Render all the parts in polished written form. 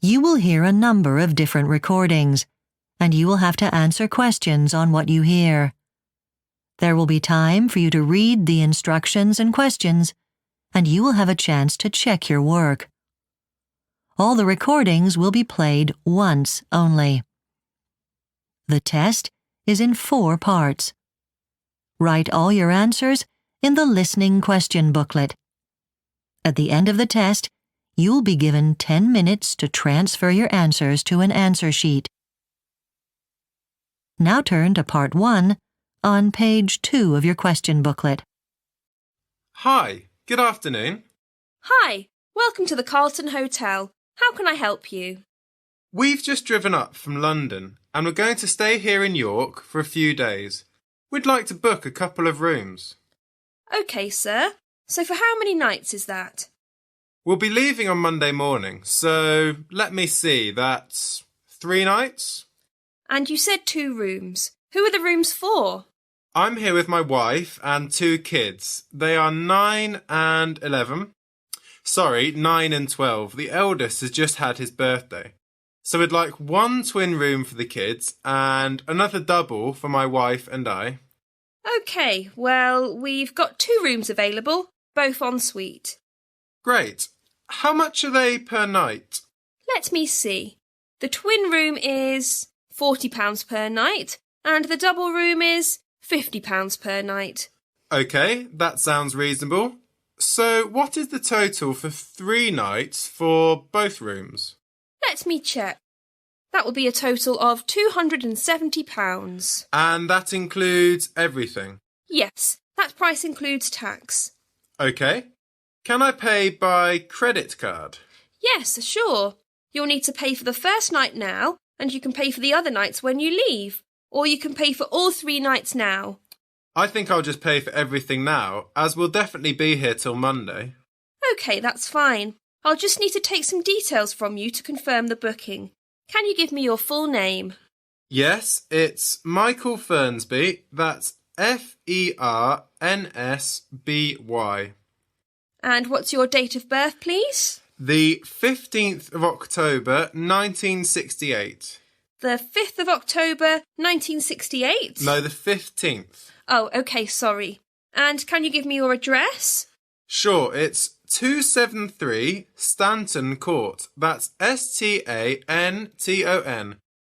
You will hear a number of different recordings, and you will have to answer questions on what you hear. There will be time for you to read the instructions and questions, and you will have a chance to check your work. All the recordings will be played once only. The test is in 4 parts. Write all your answers in the listening question booklet. At the end of the test, you'll be given 10 minutes to transfer your answers to an answer sheet. Now turn to Part 1 on page 2 of your question booklet. Hi, good afternoon. Hi, welcome to the Carlton Hotel. How can I help you? We've just driven up from London and we're going to stay here in York for a few days. We'd like to book a couple of rooms. OK, sir. So for how many nights is that? We'll be leaving on Monday morning, so let me see, that's 3 nights? And you said 2 rooms. Who are the rooms for? I'm here with my wife and 2 kids. They are 9 and 11. Sorry, 9 and 12. The eldest has just had his birthday. So we'd like 1 twin room for the kids and another double for my wife and I. OK, well, we've got 2 rooms available, both en suite. Great. How much are they per night? Let me see. The twin room is £40 per night and the double room is £50 per night. OK, that sounds reasonable. So what is the total for 3 nights for both rooms? Let me check. That will be a total of £270. And that includes everything? Yes, that price includes tax. OK. Can I pay by credit card? Yes, sure. You'll need to pay for the first night now, and you can pay for the other nights when you leave. Or you can pay for all 3 nights now. I think I'll just pay for everything now, as we'll definitely be here till Monday. OK, that's fine. I'll just need to take some details from you to confirm the booking. Can you give me your full name? Yes, it's Michael Fernsby. That's Fernsby. And what's your date of birth, please? The 15th of October, 1968. The 5th of October, 1968? No, the 15th. Oh, OK, sorry. And can you give me your address? Sure, it's 273 Stanton Court. That's Stanton.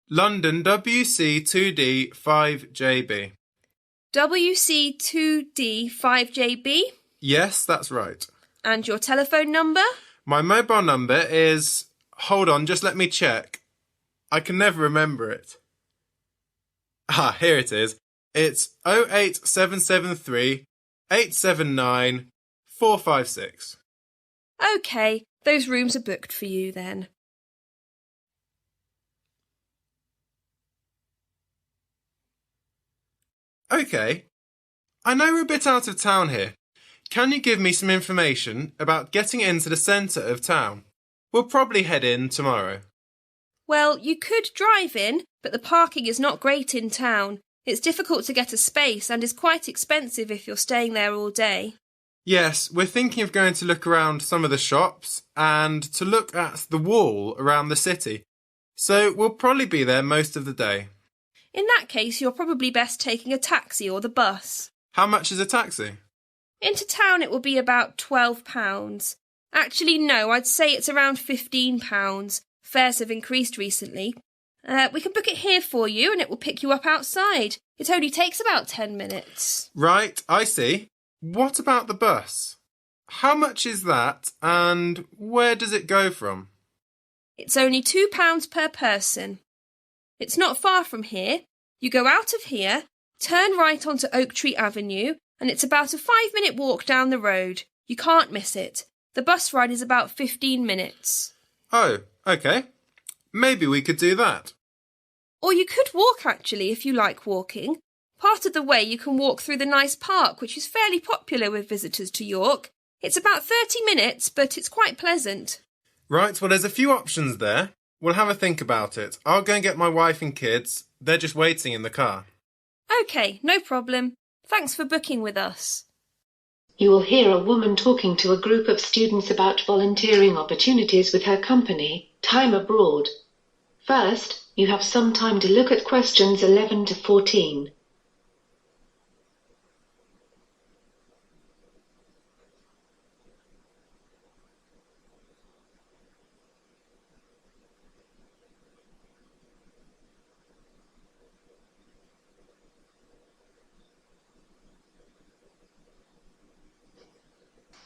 London WC2D 5JB. WC2D 5JB? Yes, that's right. And your telephone number? My mobile number is... Hold on, just let me check. I can never remember it. Ah, here it is. It's 08773 879 456. OK, those rooms are booked for you then. OK. I know we're a bit out of town here. Can you give me some information about getting into the centre of town? We'll probably head in tomorrow. Well, you could drive in, but the parking is not great in town. It's difficult to get a space and is quite expensive if you're staying there all day. Yes, we're thinking of going to look around some of the shops and to look at the wall around the city. So we'll probably be there most of the day. In that case, you're probably best taking a taxi or the bus. How much is a taxi? Into town it will be about £12. Actually, no, I'd say it's around £15. Fares have increased recently. We can book it here for you and it will pick you up outside. It only takes about 10 minutes. Right, I see. What about the bus? How much is that and where does it go from? It's only £2 per person. It's not far from here. You go out of here, turn right onto Oak Tree Avenue, and it's about a 5-minute walk down the road. You can't miss it. The bus ride is about 15 minutes. Oh, OK. Maybe we could do that. Or you could walk, actually, if you like walking. Part of the way you can walk through the nice park, which is fairly popular with visitors to York. It's about 30 minutes, but it's quite pleasant. Right, well, there's a few options there. We'll have a think about it. I'll go and get my wife and kids. They're just waiting in the car. OK, no problem. Thanks for booking with us. You will hear a woman talking to a group of students about volunteering opportunities with her company, Time Abroad. First, you have some time to look at questions 11 to 14.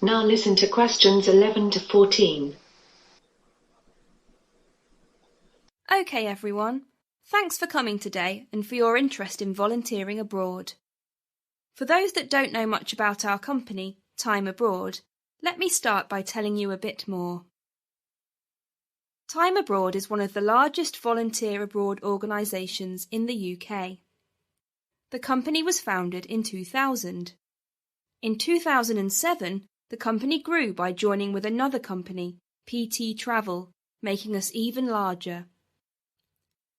Now listen to questions 11 to 14. Okay, everyone. Thanks for coming today and for your interest in volunteering abroad. For those that don't know much about our company, Time Abroad, let me start by telling you a bit more. Time Abroad is one of the largest volunteer abroad organisations in the UK. The company was founded in 2000. In 2007, the company grew by joining with another company, PT Travel, making us even larger.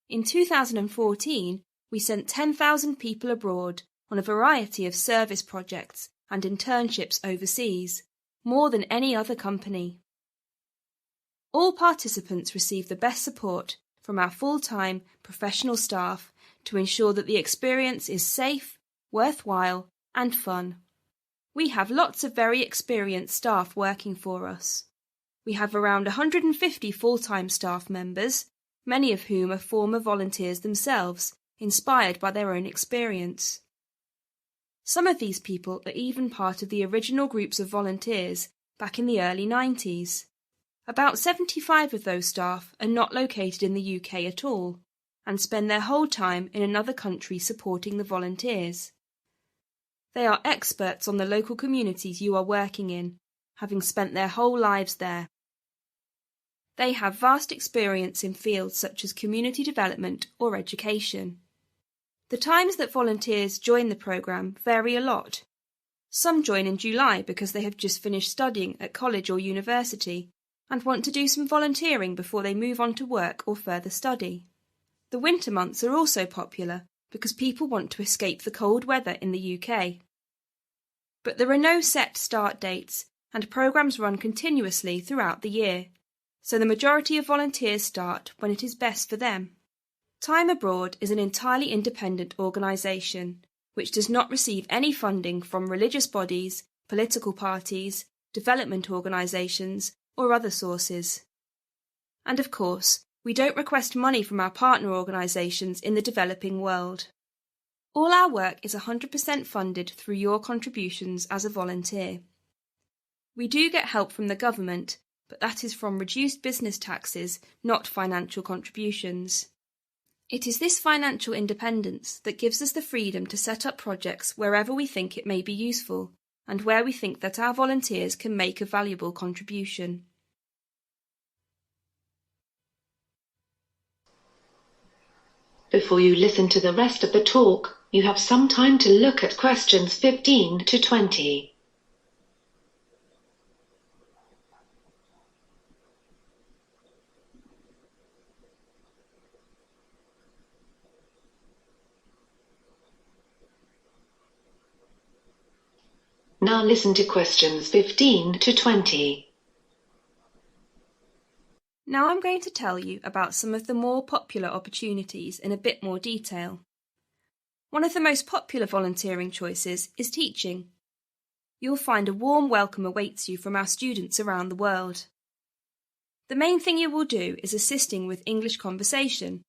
In 2014, we sent 10,000 people abroad on a variety of service projects and internships overseas, more than any other company. All participants receive the best support from our full-time professional staff to ensure that the experience is safe, worthwhile, and fun. We have lots of very experienced staff working for us. We have around 150 full-time staff members, many of whom are former volunteers themselves, inspired by their own experience. Some of these people are even part of the original groups of volunteers back in the early 90s. About 75 of those staff are not located in the UK at all, and spend their whole time in another country supporting the volunteers. They are experts on the local communities you are working in, having spent their whole lives there. They have vast experience in fields such as community development or education. The times that volunteers join the programme vary a lot. Some join in July because they have just finished studying at college or university and want to do some volunteering before they move on to work or further study. The winter months are also popular because people want to escape the cold weather in the UK. But there are no set start dates, and programmes run continuously throughout the year, so the majority of volunteers start when it is best for them. Time Abroad is an entirely independent organisation, which does not receive any funding from religious bodies, political parties, development organisations, or other sources. And of course, we don't request money from our partner organisations in the developing world. All our work is 100% funded through your contributions as a volunteer. We do get help from the government, but that is from reduced business taxes, not financial contributions. It is this financial independence that gives us the freedom to set up projects wherever we think it may be useful, and where we think that our volunteers can make a valuable contribution. Before you listen to the rest of the talk, you have some time to look at questions 15 to 20. Now listen to questions 15 to 20. Now I'm going to tell you about some of the more popular opportunities in a bit more detail. One of the most popular volunteering choices is teaching. You'll find a warm welcome awaits you from our students around the world. The main thing you will do is assisting with English conversation,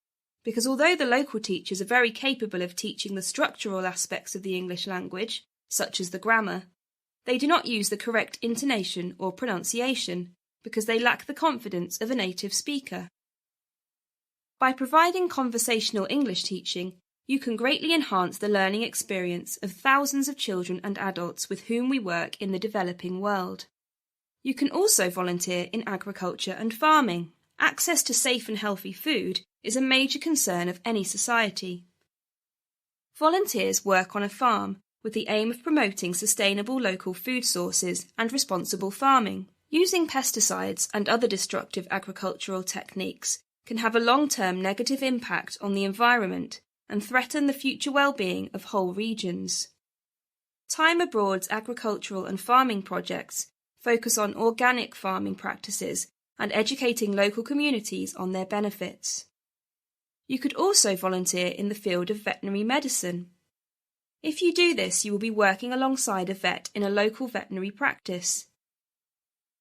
because although the local teachers are very capable of teaching the structural aspects of the English language, such as the grammar, they do not use the correct intonation or pronunciation because they lack the confidence of a native speaker. By providing conversational English teaching, you can greatly enhance the learning experience of thousands of children and adults with whom we work in the developing world. You can also volunteer in agriculture and farming. Access to safe and healthy food is a major concern of any society. Volunteers work on a farm with the aim of promoting sustainable local food sources and responsible farming. Using pesticides and other destructive agricultural techniques can have a long-term negative impact on the environment and threaten the future well-being of whole regions. Time Abroad's agricultural and farming projects focus on organic farming practices and educating local communities on their benefits. You could also volunteer in the field of veterinary medicine. If you do this, you will be working alongside a vet in a local veterinary practice.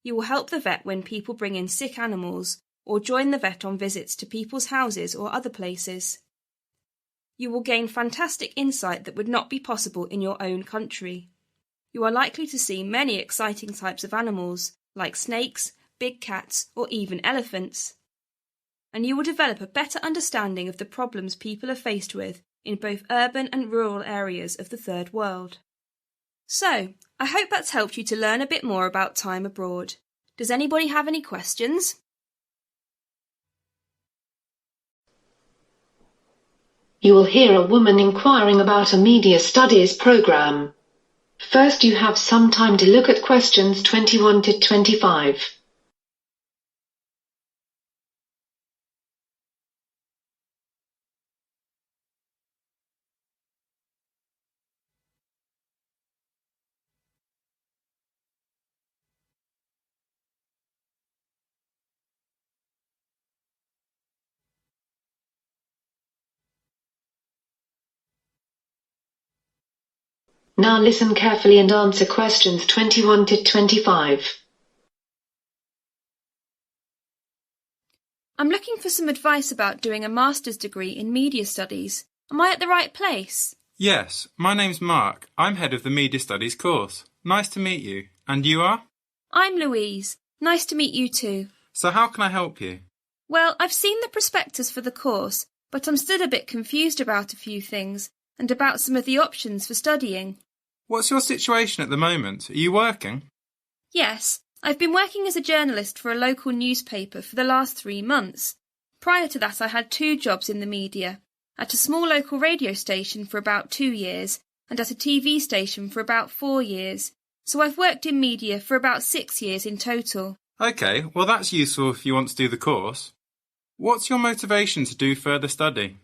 You will help the vet when people bring in sick animals or join the vet on visits to people's houses or other places. You will gain fantastic insight that would not be possible in your own country. You are likely to see many exciting types of animals, like snakes, big cats, or even elephants. And you will develop a better understanding of the problems people are faced with in both urban and rural areas of the Third World. So, I hope that's helped you to learn a bit more about time abroad. Does anybody have any questions? You will hear a woman inquiring about a media studies program. First, you have some time to look at questions 21 to 25. Now listen carefully and answer questions 21 to 25. I'm looking for some advice about doing a master's degree in media studies. Am I at the right place? Yes, my name's Mark. I'm head of the Media Studies course. Nice to meet you. And you are? I'm Louise. Nice to meet you too. So how can I help you? Well, I've seen the prospectus for the course, but I'm still a bit confused about a few things and about some of the options for studying. What's your situation at the moment? Are you working? Yes, I've been working as a journalist for a local newspaper for the last 3 months. Prior to that, I had 2 jobs in the media, at a small local radio station for about 2 years and at a TV station for about 4 years. So I've worked in media for about 6 years in total. OK, well that's useful if you want to do the course. What's your motivation to do further study?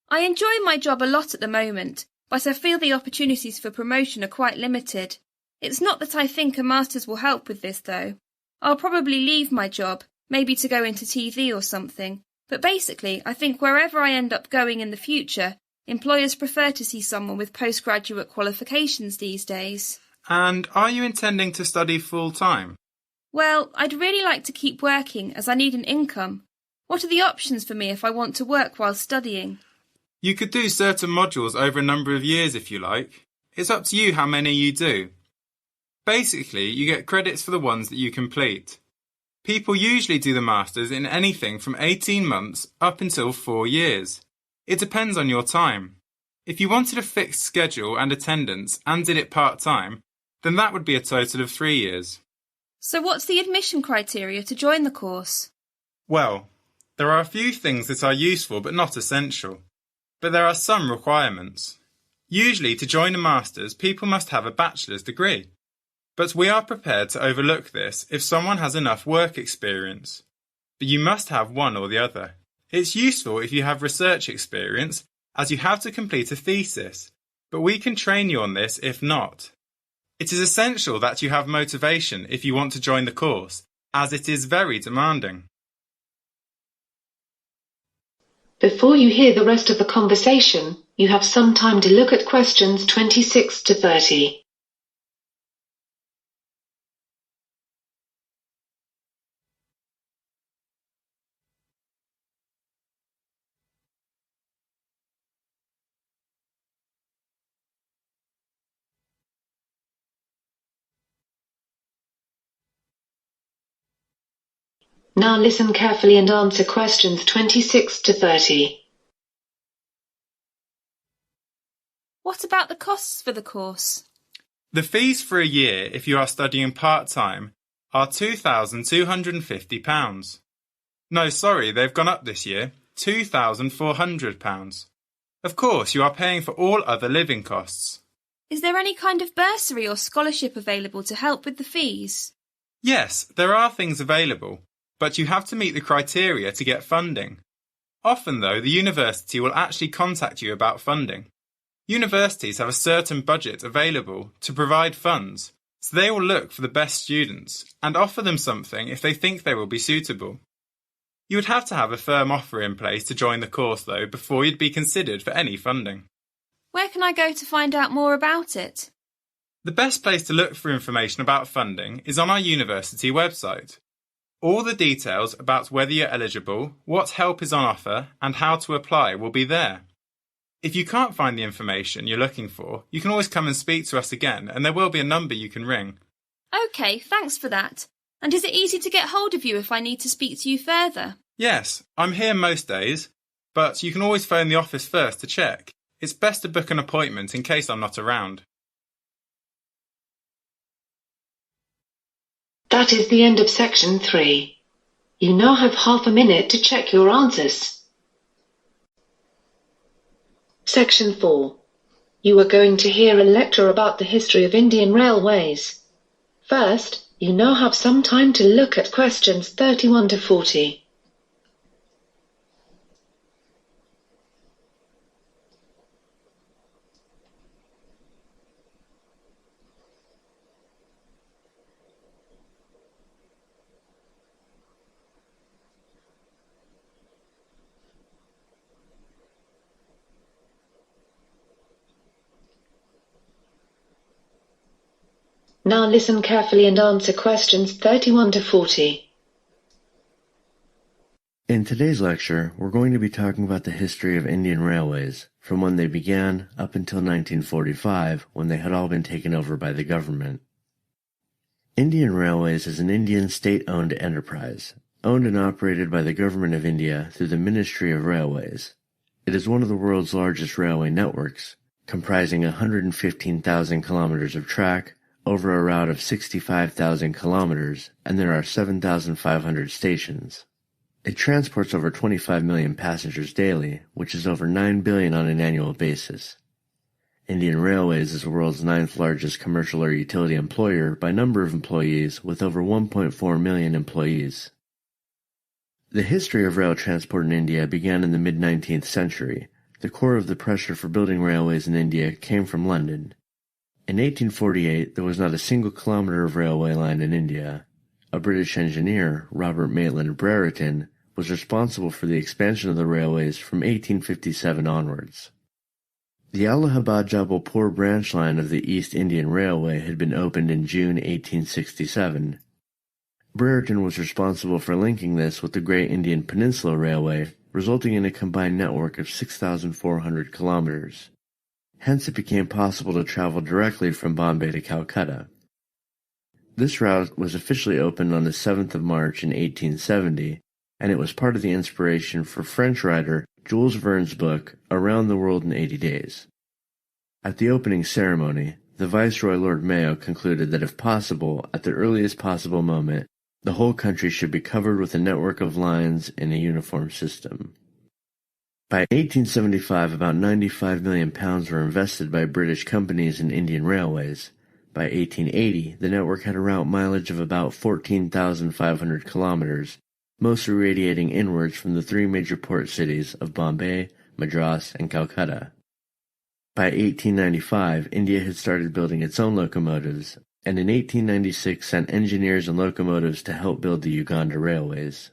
I enjoy my job a lot at the moment, but I feel the opportunities for promotion are quite limited. It's not that I think a master's will help with this, though. I'll probably leave my job, maybe to go into TV or something, but basically I think wherever I end up going in the future, employers prefer to see someone with postgraduate qualifications these days. And are you intending to study full-time? Well, I'd really like to keep working as I need an income. What are the options for me if I want to work while studying? You could do certain modules over a number of years if you like. It's up to you how many you do. Basically, you get credits for the ones that you complete. People usually do the Masters in anything from 18 months up until 4 years. It depends on your time. If you wanted a fixed schedule and attendance and did it part-time, then that would be a total of 3 years. So what's the admission criteria to join the course? Well, there are a few things that are useful but not essential. But there are some requirements. Usually to join a Masters, people must have a bachelor's degree. But we are prepared to overlook this if someone has enough work experience. But you must have one or the other. It's useful if you have research experience, as you have to complete a thesis, but we can train you on this if not. It is essential that you have motivation if you want to join the course, as it is very demanding. Before you hear the rest of the conversation, you have some time to look at questions 26 to 30. Now listen carefully and answer questions 26 to 30. What about the costs for the course? The fees for a year if you are studying part-time are £2,250. No, sorry, they've gone up this year, £2,400. Of course, you are paying for all other living costs. Is there any kind of bursary or scholarship available to help with the fees? Yes, there are things available, but you have to meet the criteria to get funding. Often, though, the university will actually contact you about funding. Universities have a certain budget available to provide funds, so they will look for the best students and offer them something if they think they will be suitable. You would have to have a firm offer in place to join the course, though, before you'd be considered for any funding. Where can I go to find out more about it? The best place to look for information about funding is on our university website. All the details about whether you're eligible, what help is on offer, and how to apply will be there. If you can't find the information you're looking for, you can always come and speak to us again, and there will be a number you can ring. OK, thanks for that. And is it easy to get hold of you if I need to speak to you further? Yes, I'm here most days, but you can always phone the office first to check. It's best to book an appointment in case I'm not around. That is the end of section 3. You now have half a minute to check your answers. Section 4. You are going to hear a lecture about the history of Indian railways. First, you now have some time to look at questions 31 to 40. Now listen carefully and answer questions 31 to 40. In today's lecture, we're going to be talking about the history of Indian railways, from when they began up until 1945, when they had all been taken over by the government. Indian Railways is an Indian state-owned enterprise, owned and operated by the Government of India through the Ministry of Railways. It is one of the world's largest railway networks, comprising 115,000 kilometers of track, over a route of 65,000 kilometers, and there are 7,500 stations. It transports over 25 million passengers daily, which is over 9 billion on an annual basis. Indian Railways is the world's 9th largest commercial or utility employer by number of employees, with over 1.4 million employees. The history of rail transport in India began in the mid-19th century. The core of the pressure for building railways in India came from London. In 1848, there was not a single kilometer of railway line in India. A British engineer, Robert Maitland Brereton, was responsible for the expansion of the railways from 1857 onwards. The Allahabad-Jabalpur branch line of the East Indian Railway had been opened in June 1867. Brereton was responsible for linking this with the Great Indian Peninsula Railway, resulting in a combined network of 6,400 kilometers. Hence it became possible to travel directly from Bombay to Calcutta. This route was officially opened on the 7th of March in 1870, and it was part of the inspiration for French writer Jules Verne's book Around the World in 80 Days. At the opening ceremony, the Viceroy Lord Mayo concluded that if possible, at the earliest possible moment, the whole country should be covered with a network of lines in a uniform system. By 1875, about £95 million were invested by British companies in Indian railways. By 1880, the network had a route mileage of about 14,500 kilometers, mostly radiating inwards from the 3 major port cities of Bombay, Madras, and Calcutta. By 1895, India had started building its own locomotives, and in 1896 sent engineers and locomotives to help build the Uganda railways.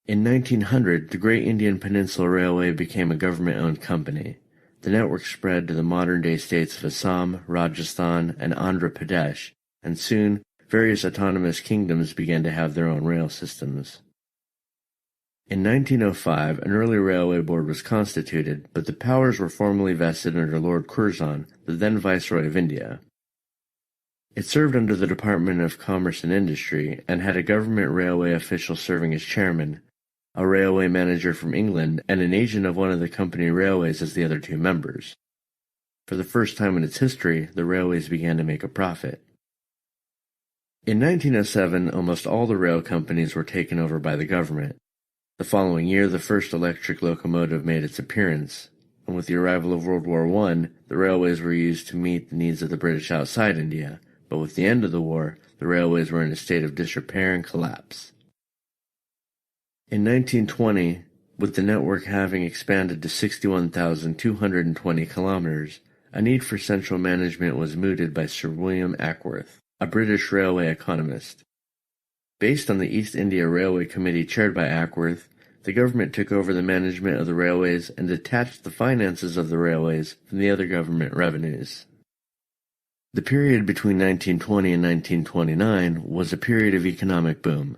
In 1900, the Great Indian Peninsula Railway became a government-owned company. The network spread to the modern-day states of Assam, Rajasthan, and Andhra Pradesh, and soon various autonomous kingdoms began to have their own rail systems. In 1905, an early railway board was constituted, but the powers were formally vested under Lord Curzon, the then Viceroy of India. It served under the Department of Commerce and Industry, and had a government railway official serving as chairman, a railway manager from England, and an agent of one of the company railways as the other 2 members. For the first time in its history, the railways began to make a profit. In 1907, almost all the rail companies were taken over by the government. The following year, the first electric locomotive made its appearance, and with the arrival of World War I, the railways were used to meet the needs of the British outside India, but with the end of the war, the railways were in a state of disrepair and collapse. In 1920, with the network having expanded to 61,220 kilometers, a need for central management was mooted by Sir William Ackworth, a British railway economist. Based on the East India Railway Committee chaired by Ackworth, the government took over the management of the railways and detached the finances of the railways from the other government revenues. The period between 1920 and 1929 was a period of economic boom.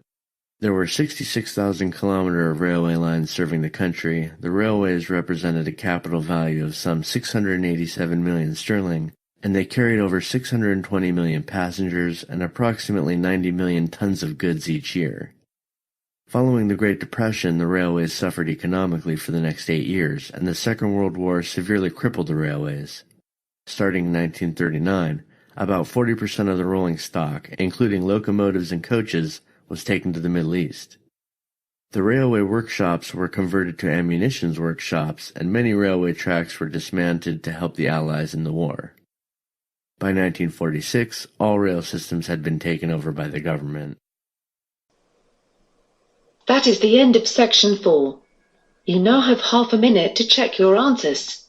There were 66,000 kilometers of railway lines serving the country. The railways represented a capital value of some 687 million sterling, and they carried over 620 million passengers and approximately 90 million tons of goods each year. Following the Great Depression, the railways suffered economically for the next 8 years, and the Second World War severely crippled the railways. Starting in 1939, about 40% of the rolling stock, including locomotives and coaches, was taken to the Middle East. The railway workshops were converted to ammunitions workshops, and many railway tracks were dismantled to help the Allies in the war. By 1946, all rail systems had been taken over by the government. That is the end of section 4. You now have half a minute to check your answers.